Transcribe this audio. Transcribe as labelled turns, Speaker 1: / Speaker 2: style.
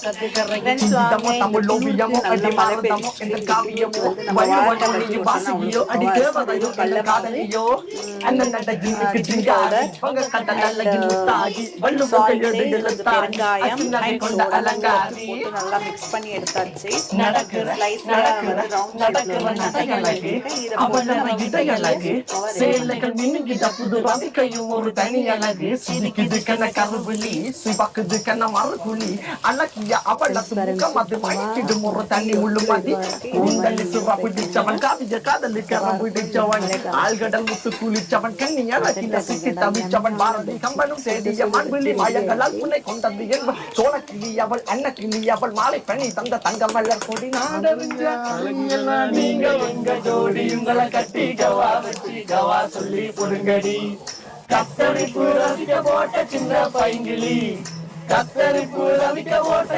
Speaker 1: Friends வாங்க எங்க ஊருக்கு நல்ல மழை பெய்ஞ்சிட்டு இருக்கு. இன்னைக்கு வந்து நம்ம வாழைக்காய் பஜ்ஜி போட்டோம்னா அவ்வளோ சூப்பராக இருக்கும். வெறும் கடல மாவு, சில்லி பவுடர் அண்ட் சால்ட்டு, கொஞ்சம் பெருங்காயம் அண்ட் சோடா போட்டு நல்லா மிக்ஸ் பண்ணி எடுத்தாச்சு. ஸ்லைஸ்ல வந்து ரவுண்ட் ஷேப்ல வந்து நான் கட் பண்ணி வச்சிருக்கேன். இதை போட்டு நம்ம பஜ்ஜியை சூப்பராக ரெடி
Speaker 2: ஆழ்கடல் முத்து குளிச்சவன் கண்ணியால் தவிச்சவன் பாரதி கம்பனும் சேதிய மண்பிள்ளி மாயங்களால் உன்னை கொண்டது என்ப சோழ கிளி அவள் அன்ன கிளி அவள் மாலை பணி தந்த தங்க மலர் கொடி நீங்க உங்க ஜோடி உங்களை கட்டிக்கவா வச்சிக்கவா சொல்லி புடுங்கடி கத்தரிப்பு ரவிக்க போட்ட சின்ன பைங்கிளி கத்தரிப்பு ரவிக்க போட்ட